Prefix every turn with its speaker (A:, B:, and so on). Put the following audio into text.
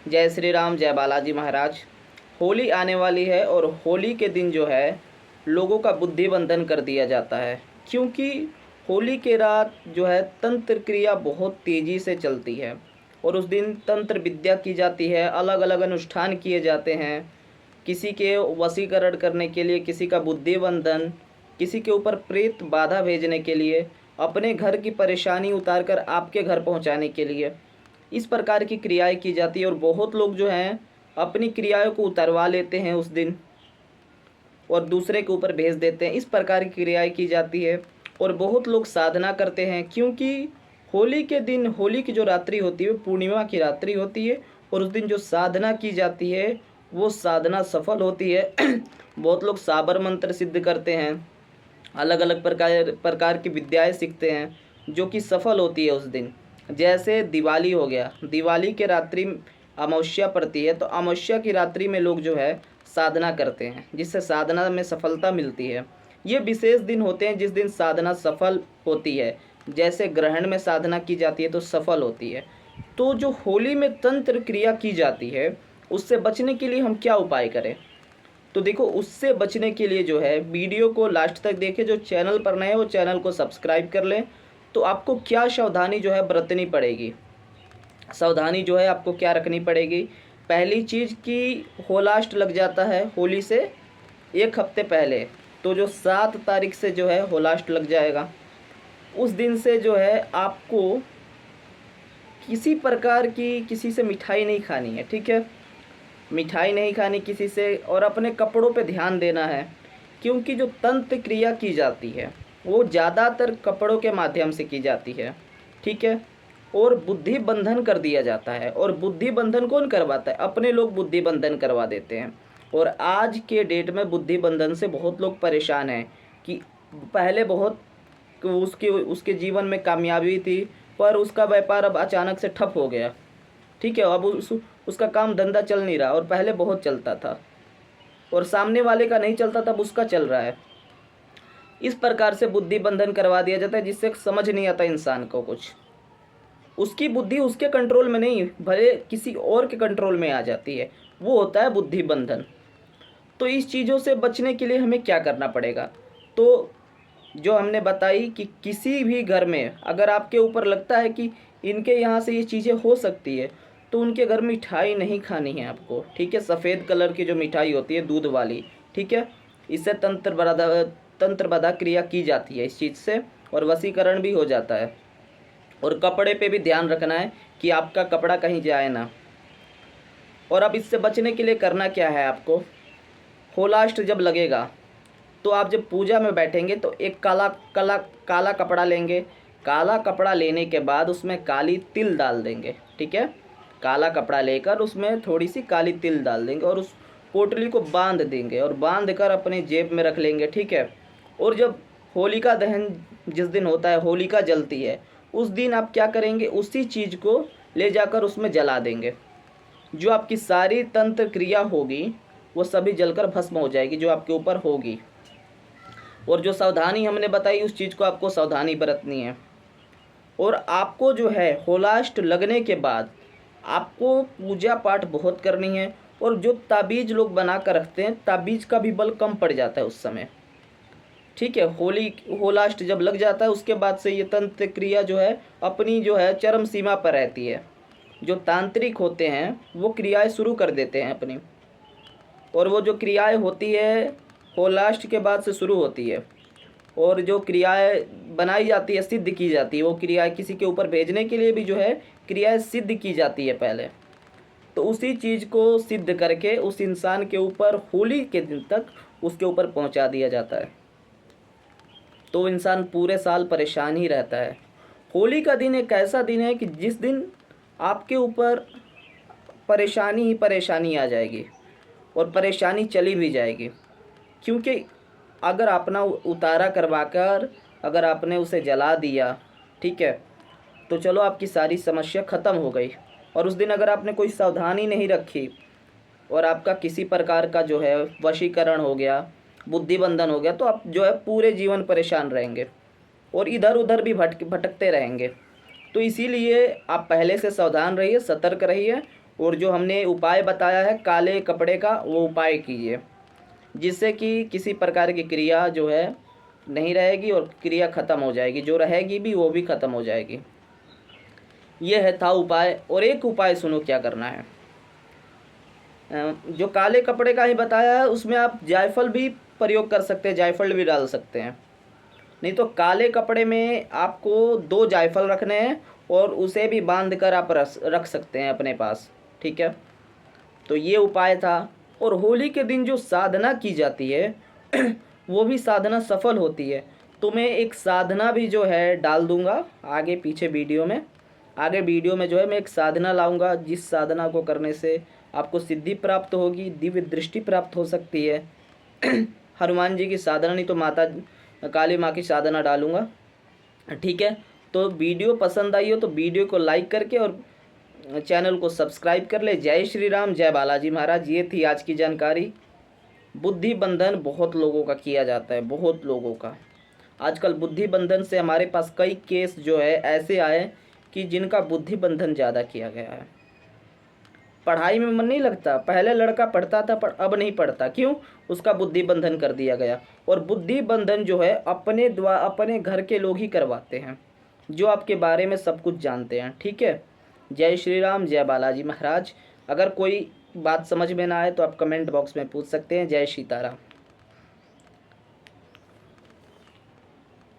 A: जय श्री राम, जय बालाजी महाराज। होली आने वाली है और होली के दिन जो है लोगों का बुद्धि बंधन कर दिया जाता है, क्योंकि होली के रात जो है तंत्र क्रिया बहुत तेज़ी से चलती है और उस दिन तंत्र विद्या की जाती है, अलग अलग अनुष्ठान किए जाते हैं। किसी के वशीकरण करने के लिए, किसी का बुद्धि बंधन, किसी के ऊपर प्रेत बाधा भेजने के लिए, अपने घर की परेशानी उतार कर आपके घर पहुंचाने के लिए इस प्रकार की क्रियाएं की जाती है। और बहुत लोग जो हैं अपनी क्रियाओं को उतरवा लेते हैं उस दिन और दूसरे के ऊपर भेज देते हैं। इस प्रकार की क्रियाएं की जाती है और बहुत लोग साधना करते हैं, क्योंकि होली के दिन, होली की जो रात्रि होती है वो पूर्णिमा की रात्रि होती है और उस दिन जो साधना की जाती है वो साधना सफल होती है। बहुत लोग साबर मंत्र सिद्ध करते हैं, अलग अलग प्रकार की विद्याएं सीखते हैं जो कि सफल होती है उस दिन। जैसे दिवाली हो गया, दिवाली के रात्रि अमावस्या पड़ती है, तो अमावस्या की रात्रि में लोग जो है साधना करते हैं, जिससे साधना में सफलता मिलती है। ये विशेष दिन होते हैं जिस दिन साधना सफल होती है। जैसे ग्रहण में साधना की जाती है तो सफल होती है। तो जो होली में तंत्र क्रिया की जाती है उससे बचने के लिए हम क्या उपाय करें? तो देखो, उससे बचने के लिए जो है वीडियो को लास्ट तक देखें। जो चैनल पर नए हैं वो चैनल को सब्सक्राइब कर लें। तो आपको क्या सावधानी जो है बरतनी पड़ेगी, सावधानी जो है आपको क्या रखनी पड़ेगी? पहली चीज़ कि होलास्ट लग जाता है होली से एक हफ्ते पहले, तो जो 7 तारीख से जो है होलास्ट लग जाएगा। उस दिन से जो है आपको किसी प्रकार की किसी से मिठाई नहीं खानी है, ठीक है? मिठाई नहीं खानी किसी से, और अपने कपड़ों पे ध्यान देना है, क्योंकि जो तंत्र क्रिया की जाती है वो ज़्यादातर कपड़ों के माध्यम से की जाती है, ठीक है? और बुद्धि बंधन कर दिया जाता है। और बुद्धि बंधन कौन करवाता है? अपने लोग बुद्धि बंधन करवा देते हैं। और आज के डेट में बुद्धि बंधन से बहुत लोग परेशान हैं कि पहले बहुत उसके उसके जीवन में कामयाबी थी, पर उसका व्यापार अब अचानक से ठप हो गया, ठीक है? अब उसका काम धंधा चल नहीं रहा, और पहले बहुत चलता था और सामने वाले का नहीं चलता तब उसका चल रहा है। इस प्रकार से बुद्धि बंधन करवा दिया जाता है, जिससे समझ नहीं आता इंसान को कुछ। उसकी बुद्धि उसके कंट्रोल में नहीं, भले किसी और के कंट्रोल में आ जाती है, वो होता है बुद्धि बंधन। तो इस चीज़ों से बचने के लिए हमें क्या करना पड़ेगा? तो जो हमने बताई कि किसी भी घर में अगर आपके ऊपर लगता है कि इनके यहाँ से ये चीज़ें हो सकती है, तो उनके घर मिठाई नहीं खानी है आपको, ठीक है? सफ़ेद कलर की जो मिठाई होती है दूध वाली, ठीक है? इससे तंत्र बाधा क्रिया की जाती है इस चीज़ से, और वशीकरण भी हो जाता है। और कपड़े पे भी ध्यान रखना है कि आपका कपड़ा कहीं जाए ना। और अब इससे बचने के लिए करना क्या है आपको? होलाष्ट जब लगेगा तो आप जब पूजा में बैठेंगे तो एक काला काला काला कपड़ा लेंगे। काला कपड़ा लेने के बाद उसमें काली तिल डाल देंगे, ठीक है? काला कपड़ा लेकर उसमें थोड़ी सी काली तिल डाल देंगे और उस पोटली को बांध देंगे और बांध कर अपने जेब में रख लेंगे, ठीक है? और जब होलिका दहन जिस दिन होता है, होलिका जलती है, उस दिन आप क्या करेंगे? उसी चीज़ को ले जाकर उसमें जला देंगे। जो आपकी सारी तंत्र क्रिया होगी वो सभी जलकर भस्म हो जाएगी जो आपके ऊपर होगी। और जो सावधानी हमने बताई उस चीज़ को आपको सावधानी बरतनी है। और आपको जो है होलाष्ट लगने के बाद आपको पूजा पाठ बहुत करनी है। और जो ताबीज़ लोग बना कर रखते हैं, ताबीज़ का भी बल कम पड़ जाता है उस समय, ठीक है? होलाष्ट जब लग जाता है उसके बाद से ये तंत्र क्रिया जो है अपनी जो है चरम सीमा पर रहती है। जो तांत्रिक होते हैं वो क्रियाएं शुरू कर देते हैं अपनी, और वो जो क्रियाएं होती है होलाष्ट के बाद से शुरू होती है। और जो क्रियाएं बनाई जाती है, सिद्ध की जाती है, वो क्रियाएं किसी के ऊपर भेजने के लिए भी जो है क्रियाएं सिद्ध की जाती है पहले। तो उसी चीज़ को सिद्ध करके उस इंसान के ऊपर होली के दिन तक उसके ऊपर पहुंचा दिया जाता है। तो इंसान पूरे साल परेशान ही रहता है। होली का दिन एक ऐसा दिन है कि जिस दिन आपके ऊपर परेशानी ही परेशानी आ जाएगी और परेशानी चली भी जाएगी, क्योंकि अगर अपना उतारा करवाकर अगर आपने उसे जला दिया, ठीक है, तो चलो आपकी सारी समस्या ख़त्म हो गई। और उस दिन अगर आपने कोई सावधानी नहीं रखी और आपका किसी प्रकार का जो है वशीकरण हो गया, बुद्धि बंधन हो गया, तो आप जो है पूरे जीवन परेशान रहेंगे और इधर उधर भी भटकते रहेंगे। तो इसीलिए आप पहले से सावधान रहिए, सतर्क रहिए और जो हमने उपाय बताया है काले कपड़े का, वो उपाय कीजिए, जिससे कि किसी प्रकार की क्रिया जो है नहीं रहेगी और क्रिया ख़त्म हो जाएगी, जो रहेगी भी वो भी ख़त्म हो जाएगी। ये है था उपाय। और एक उपाय सुनो क्या करना है। जो काले कपड़े का ही बताया है उसमें आप जायफल भी प्रयोग कर सकते हैं, जायफल भी डाल सकते हैं। नहीं तो काले कपड़े में आपको 2 जायफल रखने हैं और उसे भी बांध कर आप रख सकते हैं अपने पास, ठीक है। तो ये उपाय था। और होली के दिन जो साधना की जाती है वो भी साधना सफल होती है। तो मैं एक साधना भी जो है डाल दूंगा आगे पीछे वीडियो में। आगे वीडियो में जो है मैं एक साधना लाऊंगा, जिस साधना को करने से आपको सिद्धि प्राप्त होगी, दिव्य दृष्टि प्राप्त हो सकती है। हनुमान जी की साधना, नहीं तो माता काली माँ की साधना डालूंगा, ठीक है। तो वीडियो पसंद आई हो तो वीडियो को लाइक करके और चैनल को सब्सक्राइब कर ले। जय श्री राम, जय बालाजी महाराज। ये थी आज की जानकारी। बुद्धि बंधन बहुत लोगों का किया जाता है, बहुत लोगों का। आजकल बुद्धि बंधन से हमारे पास कई केस जो है ऐसे आए कि जिनका बुद्धि बंधन ज़्यादा किया गया है। पढ़ाई में मन नहीं लगता, पहले लड़का पढ़ता था पर अब नहीं पढ़ता, क्यों? उसका बुद्धि बंधन कर दिया गया। और बुद्धि बंधन जो है अपने घर के लोग ही करवाते हैं, जो आपके बारे में सब कुछ जानते हैं, ठीक है। जय श्री राम, जय बालाजी महाराज। अगर कोई बात समझ में ना आए तो आप कमेंट बॉक्स में पूछ सकते हैं। जय सीताराम।